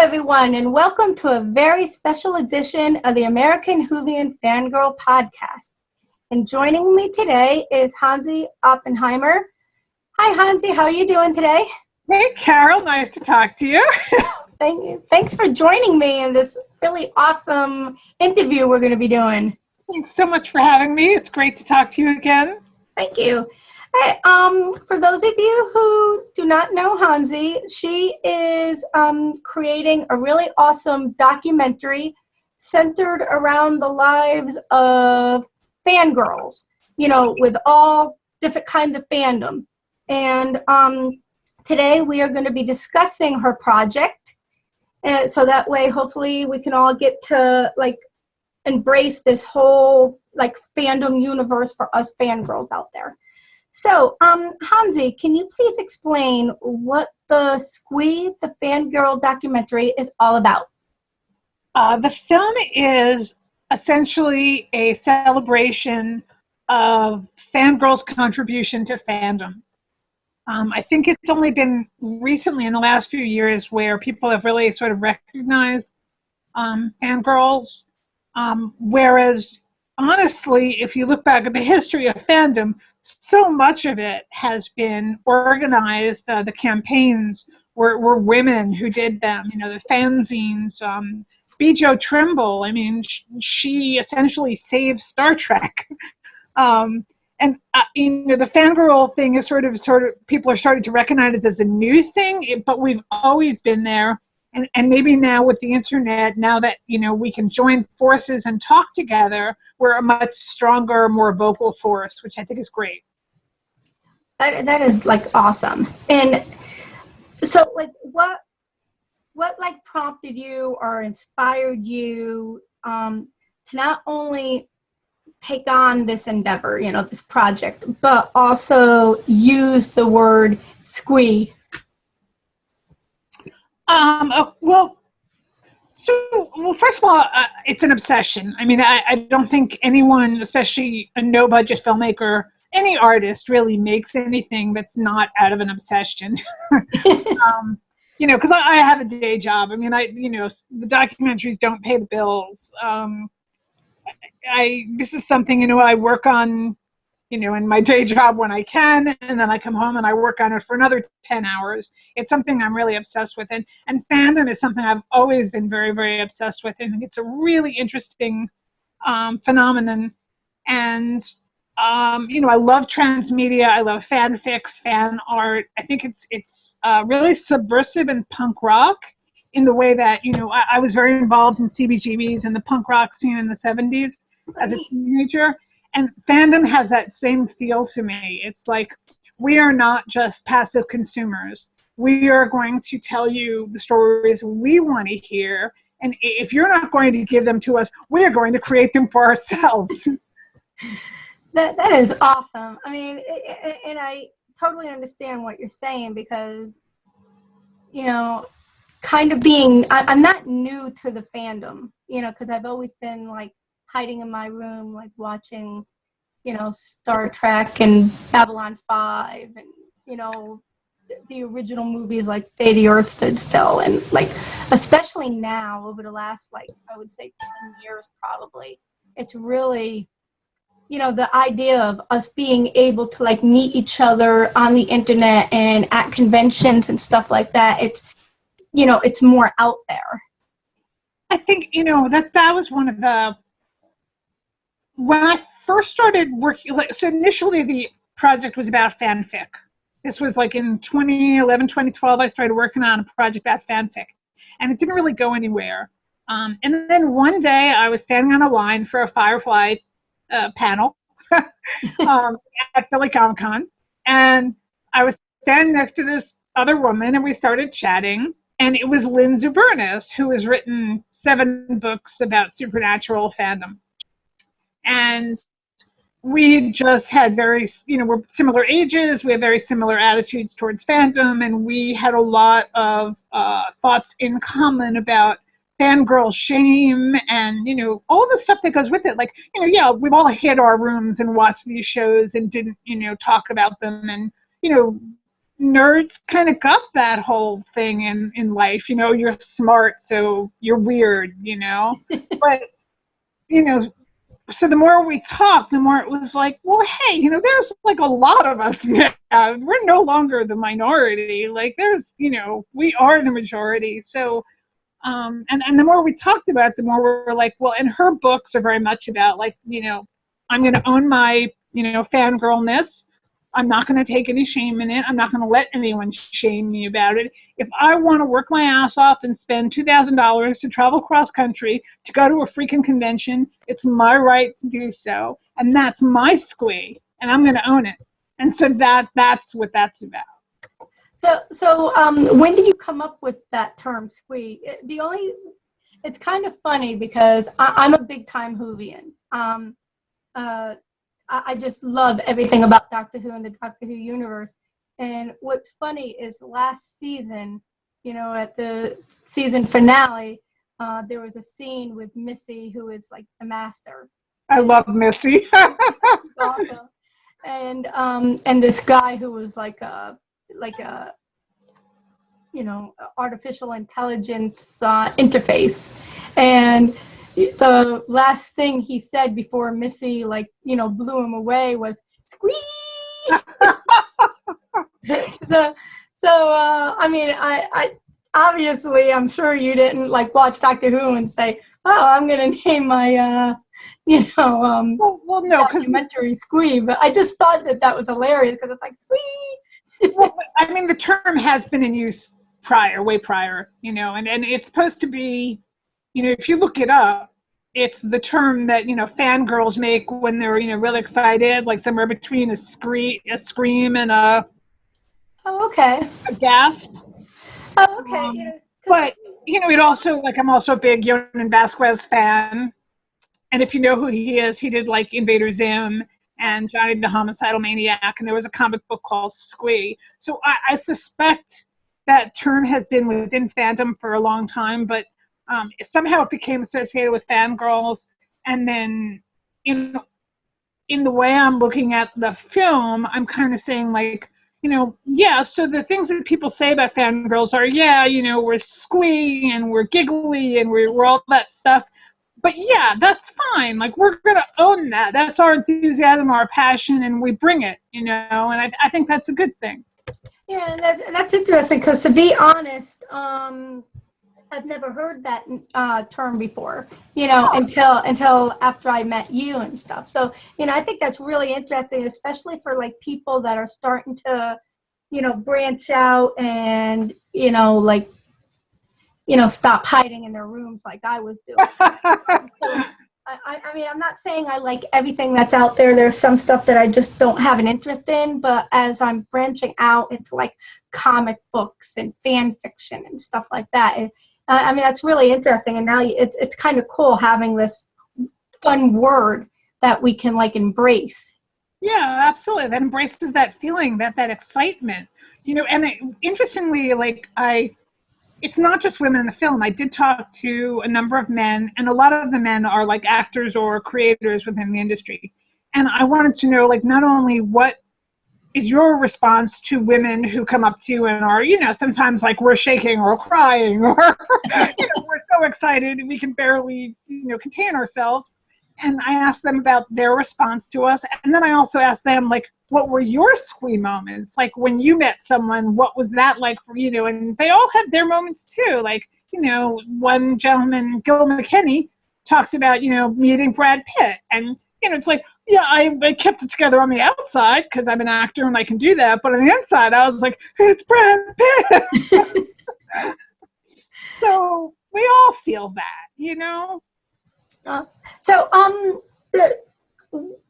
everyone, and welcome to a very special edition of the American Whovian Fangirl podcast. And joining me today is Hansi Oppenheimer. Hi, Hansi. How are you doing today? Hey, Carol. Nice to talk to you. Thank you. Thanks for joining me in this really awesome interview we're going to be doing. Thanks so much for having me. It's great to talk to you again. Thank you. Hey, for those of you who do not know Hansi, she is creating a really awesome documentary centered around the lives of fangirls, with all different kinds of fandom. And today we are going to be discussing her project, and so that way hopefully we can all get to embrace this whole fandom universe for us fangirls out there. So, Hansi, can you please explain what the Squee, the Fangirl Documentary, is all about? The film is essentially a celebration of fangirls' contribution to fandom. I think it's only been recently in the last few years where people have really sort of recognized fangirls, whereas honestly, if you look back at the history of fandom, so much of it has been organized. The campaigns were women who did them. The fanzines. Bejo Trimble. I mean, she essentially saved Star Trek. And the fangirl thing is sort of people are starting to recognize it as a new thing, but we've always been there. And maybe now with the internet, now that we can join forces and talk together, we're a much stronger, more vocal force, which I think is great. That is awesome. And so what prompted you or inspired you to not only take on this endeavor, this project, but also use the word Squee? First of all, it's an obsession. I mean, I don't think anyone, especially a no-budget filmmaker, any artist really makes anything that's not out of an obsession. Because I have a day job. I mean, the documentaries don't pay the bills. This is something, I work on, in my day job when I can, and then I come home and I work on it for another 10 hours. It's something I'm really obsessed with. And fandom is something I've always been very, very obsessed with. And it's a really interesting phenomenon. And, I love transmedia. I love fanfic, fan art. I think it's really subversive and punk rock in the way that, I was very involved in CBGBs and the punk rock scene in the 70s as a teenager. And fandom has that same feel to me. It's like, we are not just passive consumers. We are going to tell you the stories we want to hear. And if you're not going to give them to us, we are going to create them for ourselves. That is awesome. I mean, and I totally understand what you're saying because, kind of I'm not new to the fandom, because I've always been hiding in my room, watching, Star Trek and Babylon 5 and, the original movies like Day the Earth Stood Still. And especially now over the last, I would say 10 years probably, it's really, the idea of us being able to meet each other on the internet and at conventions and stuff like that. It's, it's more out there. I think, that was one of when I first started working, so initially the project was about fanfic. This was in 2011, 2012, I started working on a project about fanfic. And it didn't really go anywhere. And then one day I was standing on a line for a Firefly panel at Philly Comic-Con. And I was standing next to this other woman and we started chatting. And it was Lynn Zubernis, who has written 7 books about supernatural fandom. And we just had we're similar ages, we have very similar attitudes towards fandom, and we had a lot of thoughts in common about fangirl shame and, all the stuff that goes with it. We've all hid our rooms and watched these shows and didn't, talk about them. And, nerds kind of got that whole thing in life. You're smart, so you're weird, but, you know, so the more we talked, the more it was like, well, hey, there's like a lot of us now. We're no longer the minority. Like there's, we are the majority. So, and the more we talked about it, the more we were like, well, and her books are very much about like, I'm going to own my, fangirlness. I'm not going to take any shame in it. I'm not going to let anyone shame me about it. If I want to work my ass off and spend $2,000 to travel cross country to go to a freaking convention, it's my right to do so. And that's my Squee, and I'm going to own it. And so that's what that's about. So, when did you come up with that term, Squee? It's kind of funny because I'm a big time Whovian. I just love everything about Doctor Who and the Doctor Who universe. And what's funny is last season, at the season finale, there was a scene with Missy, who is like the master. I love Missy. Awesome. And this guy who was like a artificial intelligence interface. And the last thing he said before Missy blew him away was "Squee." I obviously, I'm sure you didn't watch Doctor Who and say, "Oh, I'm gonna name my well, no, documentary Squee," but I just thought that was hilarious because it's like Squee. Well, I mean, the term has been in use way prior, and it's supposed to be, if you look it up, it's the term that, fangirls make when they're, really excited, like somewhere between a scream and a gasp. Oh, okay. But, it also, I'm also a big Jonan Vasquez fan. And if you know who he is, he did Invader Zim and Johnny the Homicidal Maniac, and there was a comic book called Squee. So I suspect that term has been within fandom for a long time, but somehow it became associated with fangirls. And then in the way I'm looking at the film, I'm kind of saying so the things that people say about fangirls are, we're Squee and we're giggly and we're all that stuff. But yeah, that's fine. We're going to own that. That's our enthusiasm, our passion, and we bring it, and I think that's a good thing. Yeah, that's interesting because, to be honest, I've never heard that term before, until after I met you and stuff. So, I think that's really interesting, especially for people that are starting to, branch out and, stop hiding in their rooms like I was doing. I mean, I'm not saying I like everything that's out there. There's some stuff that I just don't have an interest in, but as I'm branching out into comic books and fan fiction and stuff like that, I mean, that's really interesting. And now it's kind of cool having this fun word that we can embrace. Yeah, absolutely. That embraces that feeling, that excitement, and interestingly, it's not just women in the film. I did talk to a number of men, and a lot of the men are actors or creators within the industry. And I wanted to know, not only what is your response to women who come up to you and are, sometimes we're shaking or crying or, we're so excited and we can barely, contain ourselves. And I asked them about their response to us. And then I also asked them, what were your Squee moments? When you met someone, what was that like for you? And they all had their moments too. One gentleman, Gil McKinney, talks about, meeting Brad Pitt. And, it's I kept it together on the outside because I'm an actor and I can do that. But on the inside, I was like, it's Brad Pitt. So we all feel that,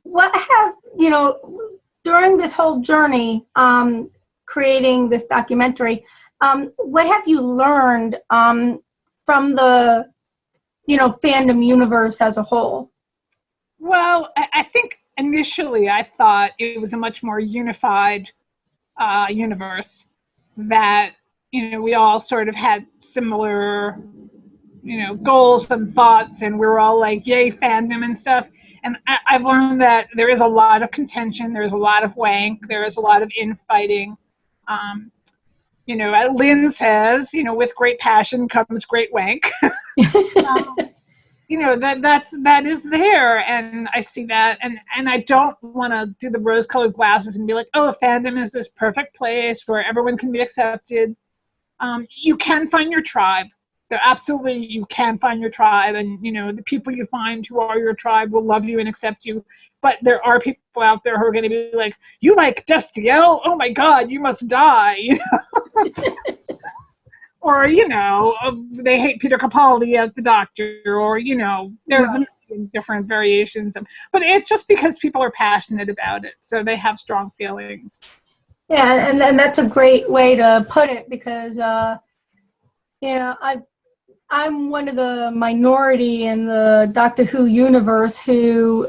What have, during this whole journey, creating this documentary, what have you learned from the, fandom universe as a whole? Well, I think initially I thought it was a much more unified universe, that, we all sort of had similar goals and thoughts, and we were all yay fandom and stuff. And I've learned that there is a lot of contention, there's a lot of wank, there is a lot of infighting. Lynn says, with great passion comes great wank. That is there, and I see that, and I don't want to do the rose-colored glasses and be like, oh, fandom is this perfect place where everyone can be accepted. You can find your tribe. You can find your tribe, and the people you find who are your tribe will love you and accept you. But there are people out there who are going to be like, you like Destiel? Oh my God, you must die. Or they hate Peter Capaldi as the Doctor, or there's a million different variations but it's just because people are passionate about it, so they have strong feelings. Yeah, and that's a great way to put it, because I'm one of the minority in the Doctor Who universe who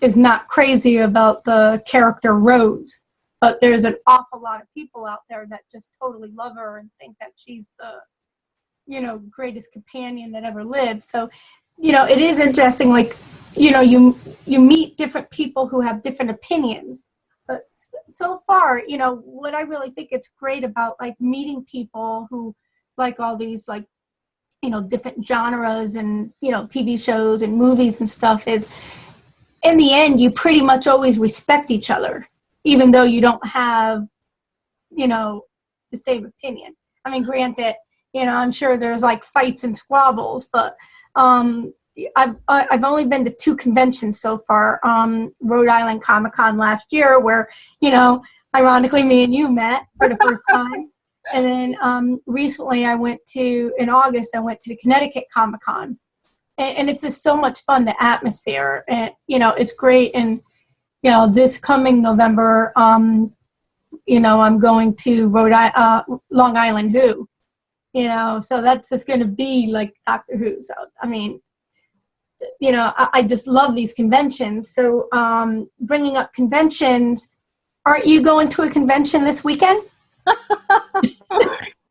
is not crazy about the character Rose, but there's an awful lot of people out there that just totally love her and think that she's the greatest companion that ever lived. So it is interesting, like you meet different people who have different opinions, but so far what I really think it's great about, like, meeting people who like all these, like, different genres and TV shows and movies and stuff, is in the end you pretty much always respect each other, even though you don't have the same opinion. I mean, granted, I'm sure there's like fights and squabbles, but I've only been to 2 conventions so far. Rhode Island Comic-Con last year, where ironically me and you met for the first time, and then recently in August I went to the Connecticut Comic-Con, and it's just so much fun. The atmosphere, and it's great. And this coming November, I'm going to Long Island Who. So that's just going to be like Doctor Who. So, I mean, I just love these conventions. So bringing up conventions, aren't you going to a convention this weekend?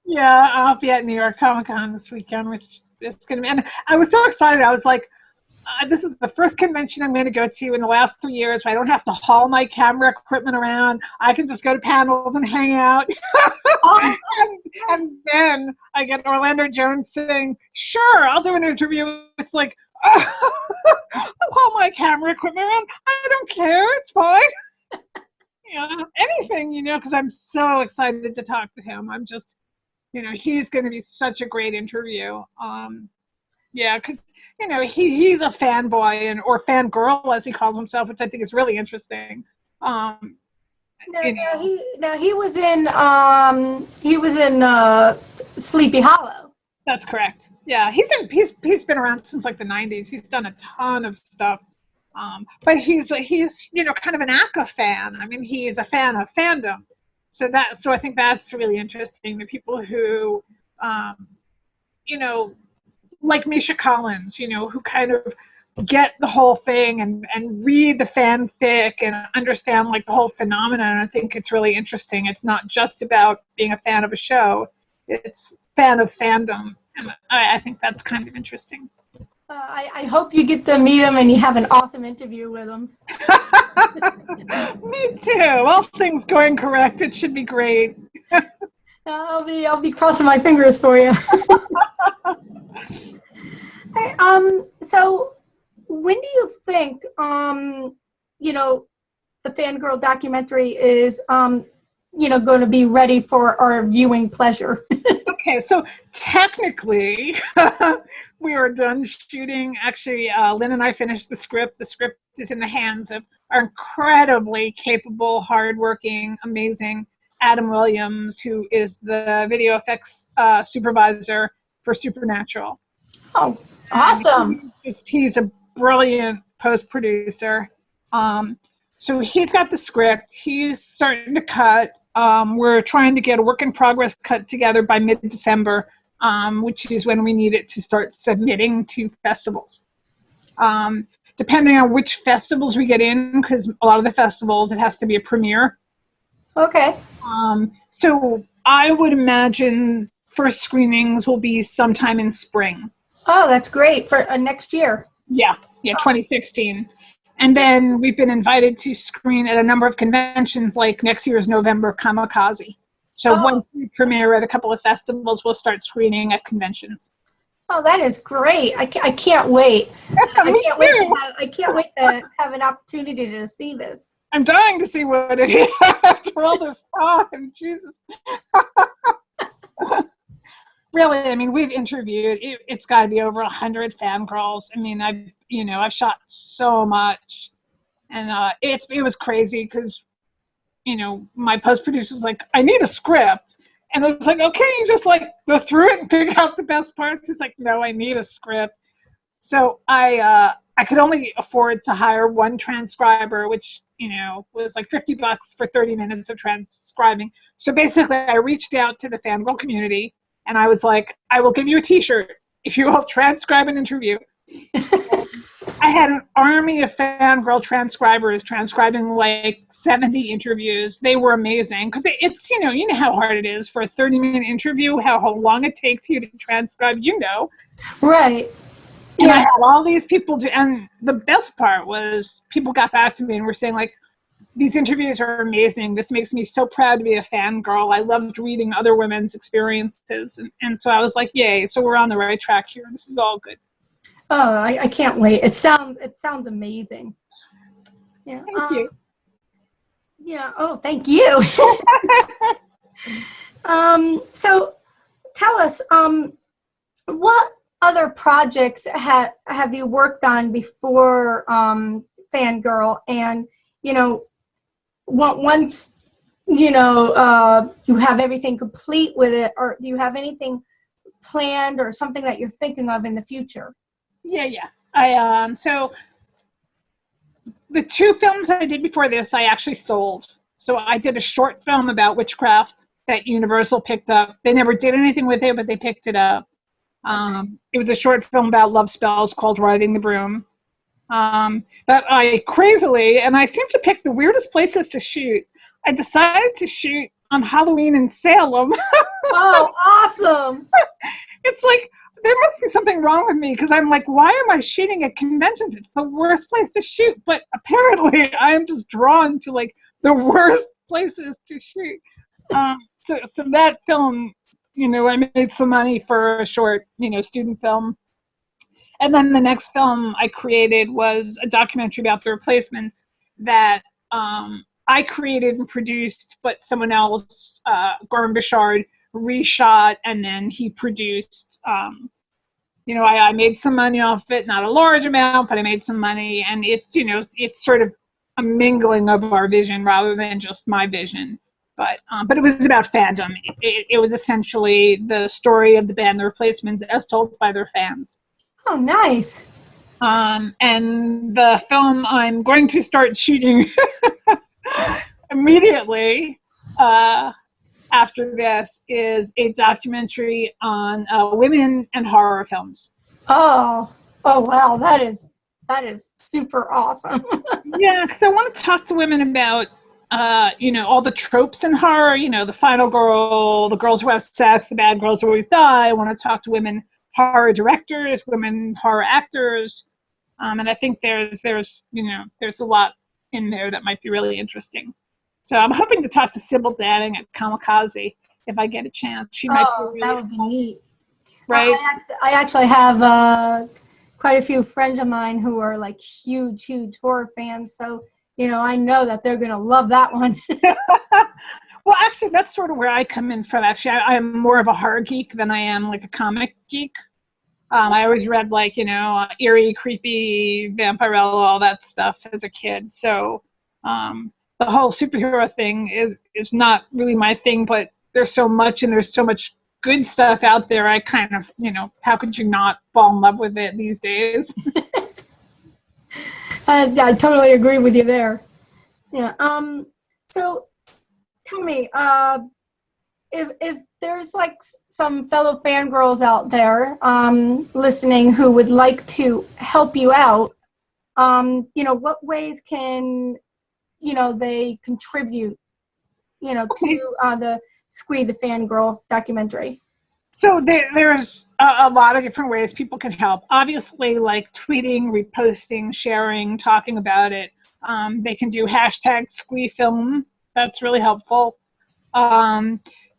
Yeah, I'll be at New York Comic-Con this weekend, which is going to be, and I was so excited. I was like, this is the first convention I'm going to go to in the last 3 years where I don't have to haul my camera equipment around. I can just go to panels and hang out. and then I get Orlando Jones saying, sure, I'll do an interview. It's like, I'll haul my camera equipment around. I don't care. It's fine. Anything, because I'm so excited to talk to him. I'm just, he's going to be such a great interview. Yeah, because he's a fanboy or fangirl, as he calls himself, which I think is really interesting. He was in Sleepy Hollow. That's correct. Yeah, he's been around since like the 90s. He's done a ton of stuff. But he's kind of an ACA fan. I mean, he is a fan of fandom. So I think that's really interesting. The people who like Misha Collins, who kind of get the whole thing and read the fanfic and understand like the whole phenomenon. I think it's really interesting. It's not just about being a fan of a show. It's fan of fandom. And I think that's kind of interesting. I hope you get to meet him and you have an awesome interview with him. Me too. All things going correct, it should be great. I'll be crossing my fingers for you. So when do you think the Fangirl documentary is going to be ready for our viewing pleasure? Okay, so technically we are done shooting. Actually, Lynn and I finished the script. The script is in the hands of our incredibly capable, hardworking, amazing Adam Williams, who is the video effects supervisor for Supernatural. Oh, awesome. He's a brilliant post-producer. So he's got the script. He's starting to cut. We're trying to get a work in progress cut together by mid-December, which is when we need it to start submitting to festivals. Depending on which festivals we get in, because a lot of the festivals, it has to be a premiere. Okay. So I would imagine first screenings will be sometime in spring. Oh, that's great for next year. Yeah, 2016. And then we've been invited to screen at a number of conventions, like next year's November Kamikaze. So Oh, once we premiere at a couple of festivals, we'll start screening at conventions. oh, that is great. I can't wait. I Me can't wait to too. I can't wait to have an opportunity to see this. I'm dying to see what it is after all this time. Jesus. Really, I mean, we've interviewed. It's got to be over 100 fangirls. I mean, I've shot so much, and it was crazy because my post producer was like, I need a script. And I was like, okay, you just like go through it and pick out the best parts. He's like, no, I need a script. So I could only afford to hire one transcriber, which, was like $50 for 30 minutes of transcribing. So basically I reached out to the fangirl community and I was like, I will give you a t-shirt if you will transcribe an interview. I had an army of fangirl transcribers transcribing like 70 interviews. They were amazing because it's, you know how hard it is for a 30-minute interview, how long it takes you to transcribe, Right. And I Yeah. had all these people and the best part was people got back to me and were saying like, these interviews are amazing. This makes me so proud to be a fangirl. I loved reading other women's experiences. And so I was like, yay, so we're on the right track here. This is all good. Oh, I can't wait. It sounds amazing. Yeah. Thank you. Yeah. Oh, thank you. So tell us, what other projects have you worked on before Fangirl? And once you have everything complete with it, or do you have anything planned or something that you're thinking of in the future? Yeah. So the two films I did before this, I actually sold. So I did a short film about witchcraft that Universal picked up. They never did anything with it, but they picked it up. It was a short film about love spells called Riding the Broom. That I crazily, and I seem to pick the weirdest places to shoot. I decided to shoot on Halloween in Salem. Oh, awesome. It's like, there must be something wrong with me because I'm like, why am I shooting at conventions? It's the worst place to shoot. But apparently I am just drawn to like the worst places to shoot. So that film, I made some money for a short, student film. And then the next film I created was a documentary about the replacements that I created and produced, but someone else, Gorham Bouchard, reshot and then he produced. I made some money off it, not a large amount, but I made some money, and it's sort of a mingling of our vision rather than just my vision. But it was about fandom. It was essentially the story of the band The Replacements as told by their fans. Oh, nice. And the film I'm going to start shooting immediately after this is a documentary on women and horror films. Oh, oh, wow. That is super awesome. Yeah, because I want to talk to women about, all the tropes in horror. The final girl, the girls who have sex, the bad girls always die. I want to talk to women horror directors, women horror actors, and I think there's a lot in there that might be really interesting. So I'm hoping to talk to Sybil Danning at Kamikaze if I get a chance. She might be Oh, that really would be neat. right. I actually have quite a few friends of mine who are like huge, huge horror fans. So, I know that they're going to love that one. Well, actually, that's sort of where I come in from. Actually, I'm more of a horror geek than I am like a comic geek. I always read like, eerie, creepy, Vampirella, all that stuff as a kid. So the whole superhero thing is not really my thing, but there's so much and there's so much good stuff out there. I kind of, how could you not fall in love with it these days? I totally agree with you there. Yeah. So tell me, if there's like some fellow fangirls out there listening who would like to help you out, what ways can they contribute to the Squee the Fangirl documentary? So there's a lot of different ways people can help. Obviously, like tweeting, reposting, sharing, talking about it. They can do hashtag SqueeFilm. That's really helpful.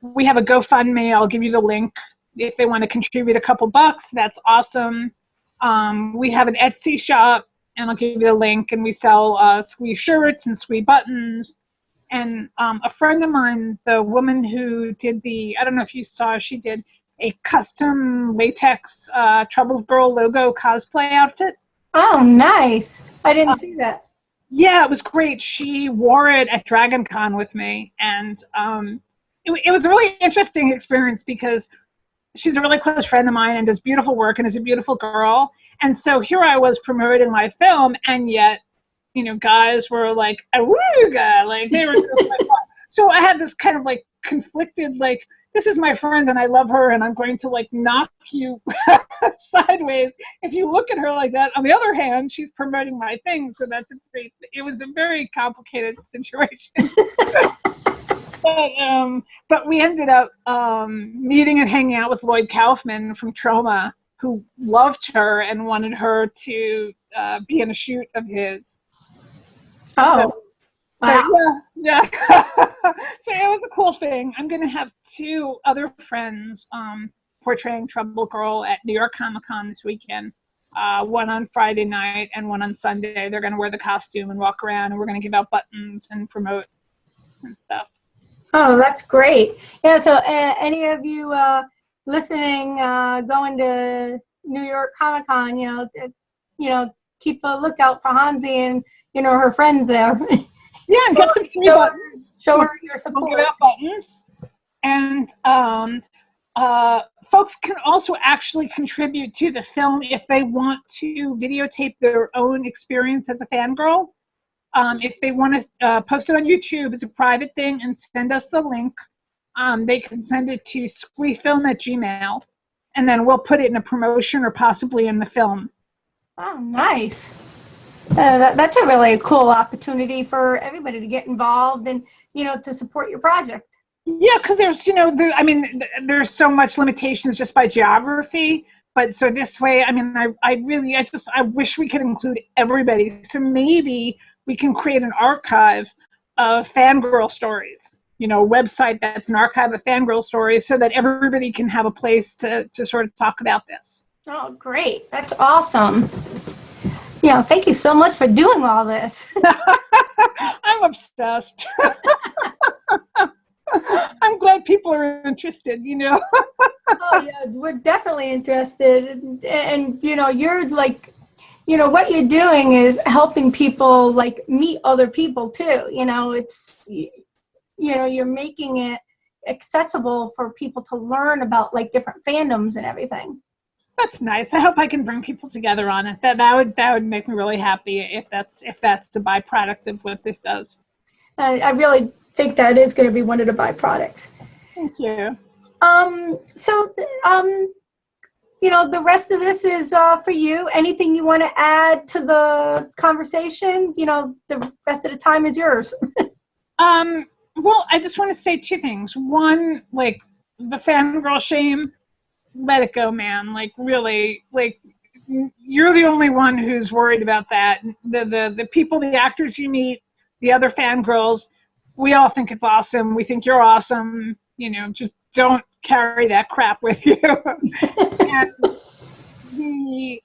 we have a GoFundMe. I'll give you the link if they want to contribute a couple bucks. That's awesome. We have an Etsy shop, and I'll give you the link. And we sell Squee shirts and Squee buttons. And a friend of mine, the woman who did I don't know if you saw, she did a custom latex Trouble Girl logo cosplay outfit. Oh, nice. I didn't see that. Yeah, it was great. She wore it at Dragon Con with me. And it was a really interesting experience because she's a really close friend of mine and does beautiful work and is a beautiful girl. And so here I was promoting my film, and yet, guys were like, "Awooga!" Like they were just like, so I had this kind of like conflicted, like, this is my friend and I love her and I'm going to like knock you sideways if you look at her like that. On the other hand, she's promoting my thing, so it was a very complicated situation. But we ended up meeting and hanging out with Lloyd Kaufman from Troma, who loved her and wanted her to be in a shoot of his. Oh, wow. Yeah. So it was a cool thing. I'm going to have 2 other friends portraying Trouble Girl at New York Comic Con this weekend. One on Friday night and one on Sunday. They're going to wear the costume and walk around, and we're going to give out buttons and promote and stuff. Oh, that's great. Yeah, so any of you listening, going to New York Comic Con, keep a lookout for Hansi and, her friends there. Yeah, and get some free buttons. Show her your support. We'll give out buttons. And folks can also actually contribute to the film if they want to videotape their own experience as a fangirl. If they want to post it on YouTube, it's a private thing, and send us the link. They can send it to squeefilm@gmail.com, and then we'll put it in a promotion or possibly in the film. Oh, nice. That's a really cool opportunity for everybody to get involved and, to support your project. Yeah, because there's, there's so much limitations just by geography. But so this way, I wish we could include everybody. So maybe we can create an archive of fangirl stories, a website that's an archive of fangirl stories so that everybody can have a place to sort of talk about this. Oh, great. That's awesome. Thank you so much for doing all this. I'm obsessed. I'm glad people are interested, Oh, yeah, we're definitely interested. And you're like, what you're doing is helping people like meet other people too. It's, you're making it accessible for people to learn about like different fandoms and everything. That's nice. I hope I can bring people together on it. That would make me really happy if that's a byproduct of what this does. I really think that is going to be one of the byproducts. Thank you. The rest of this is for you. Anything you want to add to the conversation? The rest of the time is yours. Well, I just want to say 2 things. One, like the fangirl shame, let it go, man. Like really, like you're the only one who's worried about that. The people, the actors you meet, the other fangirls, we all think it's awesome. We think you're awesome. Just don't carry that crap with you. And the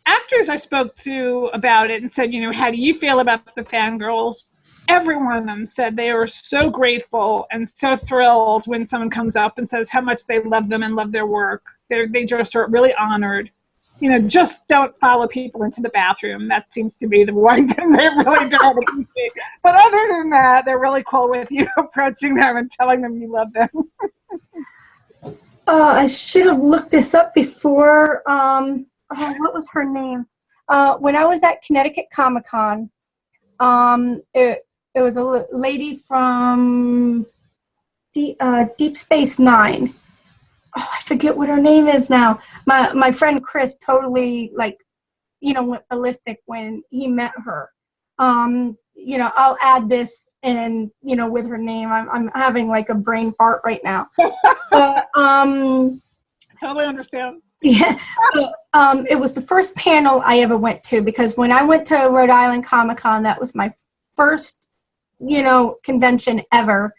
actors I spoke to about it and said, how do you feel about the fangirls? Every one of them said they were so grateful and so thrilled when someone comes up and says how much they love them and love their work. They just are really honored. Just don't follow people into the bathroom. That seems to be the one thing they really don't appreciate. But other than that, they're really cool with you approaching them and telling them you love them. I should have looked this up before. What was her name? When I was at Connecticut Comic Con, it was a lady from Deep Space Nine. Oh, I forget what her name is now. My friend Chris totally went ballistic when he met her. I'll add this in, with her name. I'm having like a brain fart right now. But, totally understand. Yeah. It was the first panel I ever went to, because when I went to Rhode Island Comic Con, that was my first, convention ever.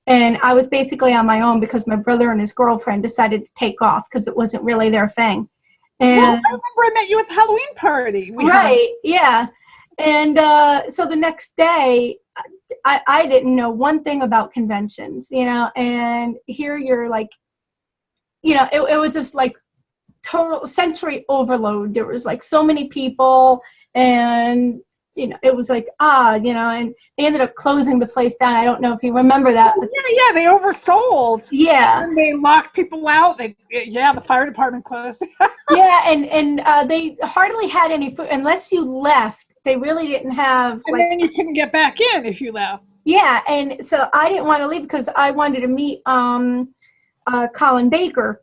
And I was basically on my own because my brother and his girlfriend decided to take off because it wasn't really their thing. Well, And I remember I met you at the Halloween party. right, yeah. And so the next day, I didn't know one thing about conventions, you know, and here you're like, you know, it was just like total sensory overload. There was like so many people, and you know, it was like, you know, and they ended up closing the place down. I don't know if you remember that. But Yeah, they oversold. yeah. And they locked people out. The fire department closed. Yeah, and they hardly had any food unless you left. They really didn't have And then you couldn't get back in if you left. yeah, and so I didn't want to leave because I wanted to meet Colin Baker,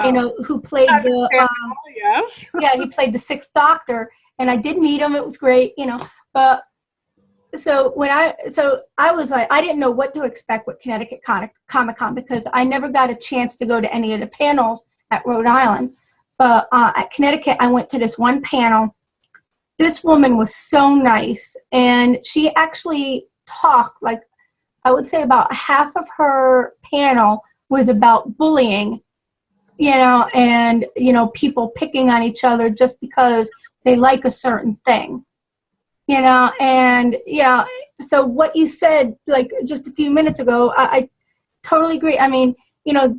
you know, who played the yes. yeah, he played the Sixth Doctor, and I did meet him. It was great, you know. But so I was like, I didn't know what to expect with Connecticut Comic Con because I never got a chance to go to any of the panels at Rhode Island. But at Connecticut, I went to this one panel. This woman was so nice, and she actually talked, like, I would say about half of her panel was about bullying, you know, and, you know, people picking on each other just because they like a certain thing, you know, and, you know, so what you said, like, just a few minutes ago, I totally agree. I mean, you know,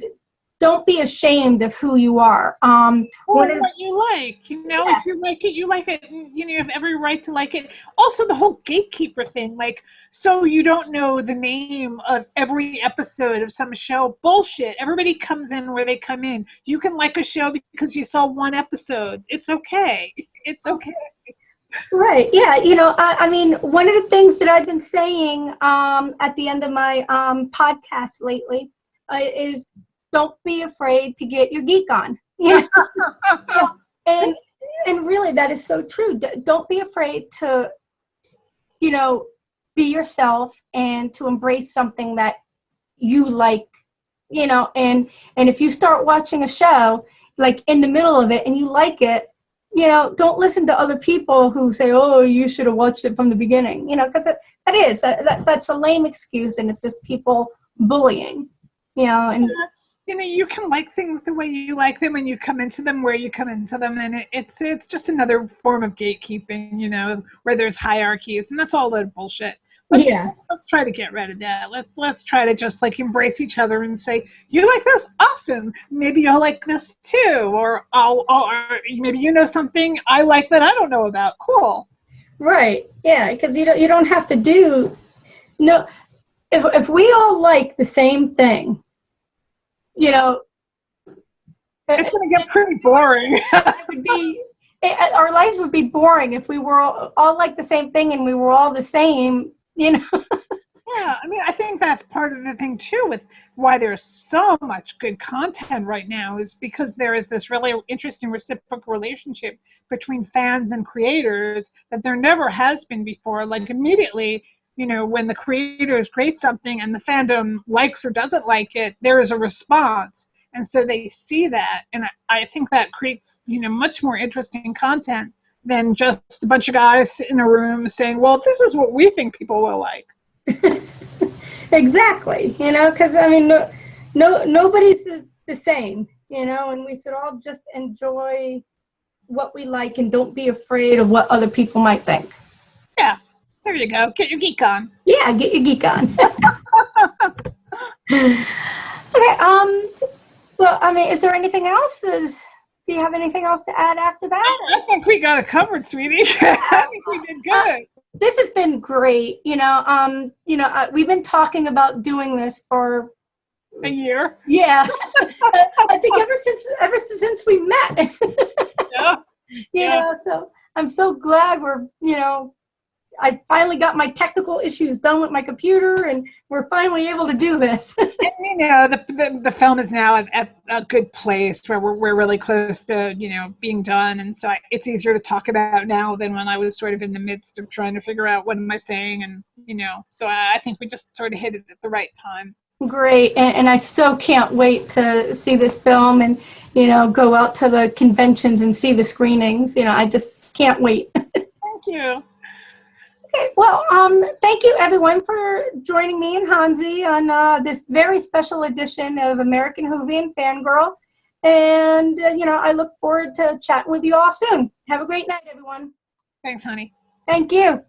don't be ashamed of who you are. Or what you like, you know, if you like it, you like it. And, you know, you have every right to like it. Also, the whole gatekeeper thing, like, so you don't know the name of every episode of some show. Bullshit. Everybody comes in where they come in. You can like a show because you saw one episode. It's okay. It's okay. Right. Yeah. You know, I mean, one of the things that I've been saying at the end of my podcast lately is don't be afraid to get your geek on. You know? And really, that is so true. Don't be afraid to, you know, be yourself and to embrace something that you like, you know, and if you start watching a show like in the middle of it and you like it, you know, don't listen to other people who say, oh, you should have watched it from the beginning, you know, because that's a lame excuse, and it's just people bullying, you know. And you know, you can like things the way you like them, and you come into them where you come into them, and it's just another form of gatekeeping, you know, where there's hierarchies, and that's all that bullshit. Let's try to get rid of that. Let's try to just like embrace each other and say, you like this? Awesome. Maybe you'll like this too, or maybe you know something I like that I don't know about. Cool. Right. Yeah, because you don't have to do no. If we all like the same thing, you know, it's going to get pretty boring. Our lives would be boring if we were all like the same thing and we were all the same, you know. Yeah, I mean, I think that's part of the thing too with why there's so much good content right now is because there is this really interesting reciprocal relationship between fans and creators that there never has been before. Like immediately, you know, when the creators create something and the fandom likes or doesn't like it, there is a response. And so they see that. And I think that creates, you know, much more interesting content than just a bunch of guys in a room saying, well, this is what we think people will like. Exactly. You know, because, I mean, nobody's the same, you know, and we should all just enjoy what we like and don't be afraid of what other people might think. Yeah. There you go. Get your geek on. Yeah, get your geek on. Okay. Well, I mean, is there anything else? Do you have anything else to add after that? I think we got it covered, sweetie. I think we did good. This has been great. You know, we've been talking about doing this for a year. Yeah, I think ever since we met. Yeah. You know, so I'm so glad I finally got my technical issues done with my computer, and we're finally able to do this. And, you know, the film is now at a good place where we're really close to, you know, being done, and so it's easier to talk about now than when I was sort of in the midst of trying to figure out what am I saying, and you know, so I think we just sort of hit it at the right time. Great, and I so can't wait to see this film and, you know, go out to the conventions and see the screenings. You know, I just can't wait. Thank you. Okay, well, thank you everyone for joining me and Hansi on this very special edition of American Whovian Fangirl. And, I look forward to chatting with you all soon. Have a great night, everyone. Thanks, honey. Thank you.